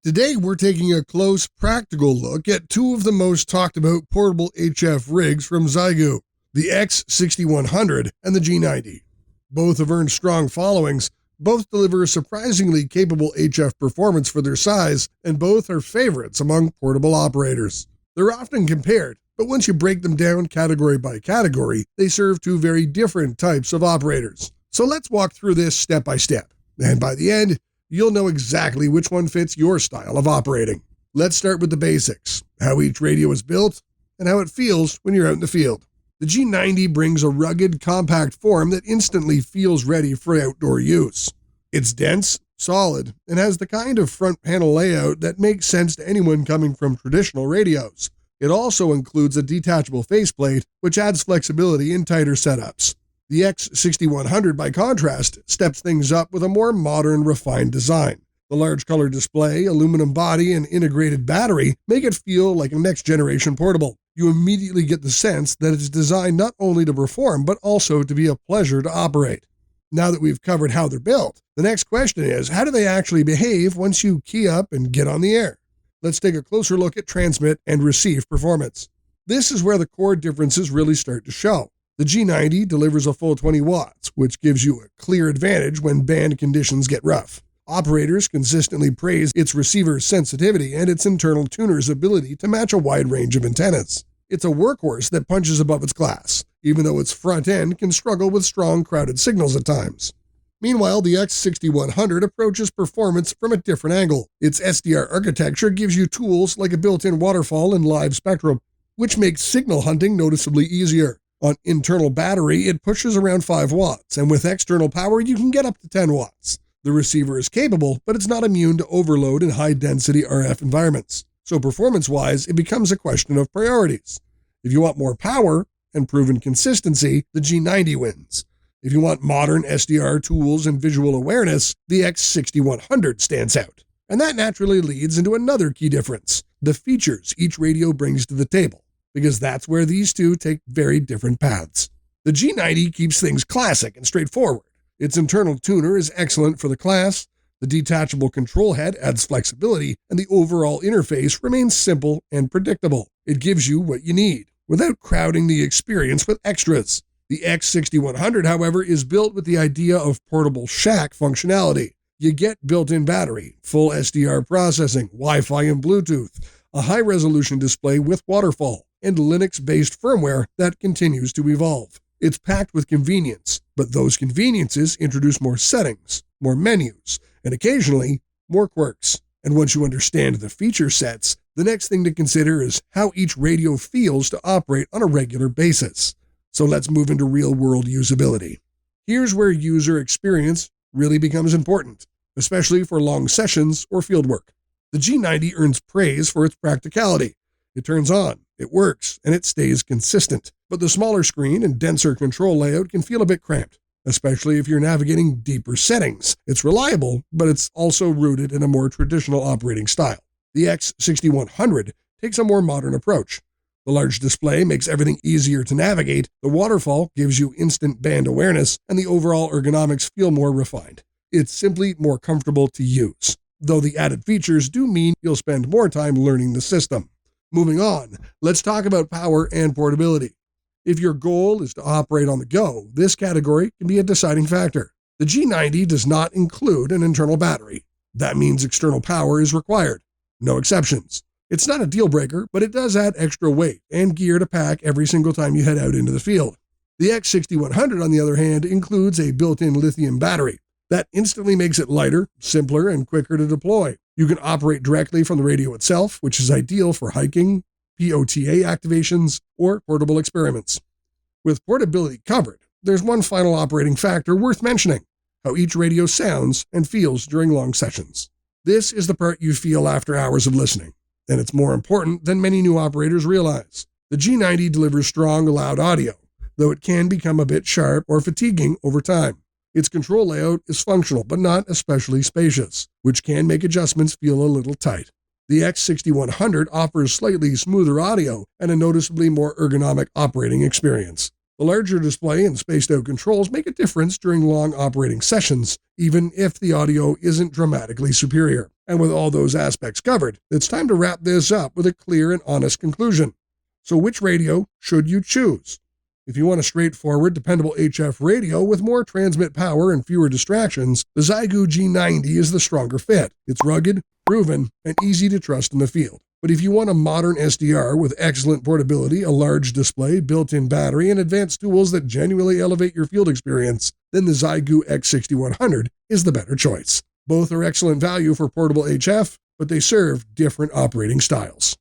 Today we're taking a close, practical look at two of the most talked about portable HF rigs from Xiegu, the X6100 and the G90. Both have earned strong followings, both deliver surprisingly capable HF performance for their size, and both are favorites among portable operators. They're often compared, but once you break them down category by category, they serve two very different types of operators. So let's walk through this step by step, and by the end, you'll know exactly which one fits your style of operating. Let's start with the basics, how each radio is built, and how it feels when you're out in the field. The G90 brings a rugged, compact form that instantly feels ready for outdoor use. It's dense, solid, and has the kind of front panel layout that makes sense to anyone coming from traditional radios. It also includes a detachable faceplate, which adds flexibility in tighter setups. The X6100, by contrast, steps things up with a more modern, refined design. The large color display, aluminum body, and integrated battery make it feel like a next-generation portable. You immediately get the sense that it's designed not only to perform, but also to be a pleasure to operate. Now that we've covered how they're built, the next question is, how do they actually behave once you key up and get on the air? Let's take a closer look at transmit and receive performance. This is where the core differences really start to show. The G90 delivers a full 20 watts, which gives you a clear advantage when band conditions get rough. Operators consistently praise its receiver's sensitivity and its internal tuner's ability to match a wide range of antennas. It's a workhorse that punches above its class, even though its front end can struggle with strong, crowded signals at times. Meanwhile, the X6100 approaches performance from a different angle. Its SDR architecture gives you tools like a built-in waterfall and live spectrum, which makes signal hunting noticeably easier. On internal battery, it pushes around 5 watts, and with external power, you can get up to 10 watts. The receiver is capable, but it's not immune to overload in high-density RF environments. So performance-wise, it becomes a question of priorities. If you want more power and proven consistency, the G90 wins. If you want modern SDR tools and visual awareness, the X6100 stands out. And that naturally leads into another key difference, the features each radio brings to the table, because that's where these two take very different paths. The G90 keeps things classic and straightforward. Its internal tuner is excellent for the class, the detachable control head adds flexibility, and the overall interface remains simple and predictable. It gives you what you need, without crowding the experience with extras. The X6100, however, is built with the idea of portable shack functionality. You get built-in battery, full SDR processing, Wi-Fi and Bluetooth, a high-resolution display with waterfall, and Linux-based firmware that continues to evolve. It's packed with convenience, but those conveniences introduce more settings, more menus, and occasionally, more quirks. And once you understand the feature sets, the next thing to consider is how each radio feels to operate on a regular basis. So let's move into real-world usability. Here's where user experience really becomes important, especially for long sessions or fieldwork. The G90 earns praise for its practicality. It turns on, it works, and it stays consistent. But the smaller screen and denser control layout can feel a bit cramped, especially if you're navigating deeper settings. It's reliable, but it's also rooted in a more traditional operating style. The X6100 takes a more modern approach. The large display makes everything easier to navigate, the waterfall gives you instant band awareness, and the overall ergonomics feel more refined. It's simply more comfortable to use, though the added features do mean you'll spend more time learning the system. Moving on, let's talk about power and portability. If your goal is to operate on the go, this category can be a deciding factor. The G90 does not include an internal battery. That means external power is required. No exceptions. It's not a deal breaker, but it does add extra weight and gear to pack every single time you head out into the field. The X6100, on the other hand, includes a built-in lithium battery. That instantly makes it lighter, simpler, and quicker to deploy. You can operate directly from the radio itself, which is ideal for hiking, POTA activations, or portable experiments. With portability covered, there's one final operating factor worth mentioning, how each radio sounds and feels during long sessions. This is the part you feel after hours of listening, and it's more important than many new operators realize. The G90 delivers strong, loud audio, though it can become a bit sharp or fatiguing over time. Its control layout is functional, but not especially spacious, which can make adjustments feel a little tight. The X6100 offers slightly smoother audio and a noticeably more ergonomic operating experience. The larger display and spaced-out controls make a difference during long operating sessions, even if the audio isn't dramatically superior. And with all those aspects covered, it's time to wrap this up with a clear and honest conclusion. So which radio should you choose? If you want a straightforward, dependable HF radio with more transmit power and fewer distractions, the Xiegu G90 is the stronger fit. It's rugged, proven, and easy to trust in the field. But if you want a modern SDR with excellent portability, a large display, built-in battery, and advanced tools that genuinely elevate your field experience, then the Xiegu X6100 is the better choice. Both are excellent value for portable HF, but they serve different operating styles.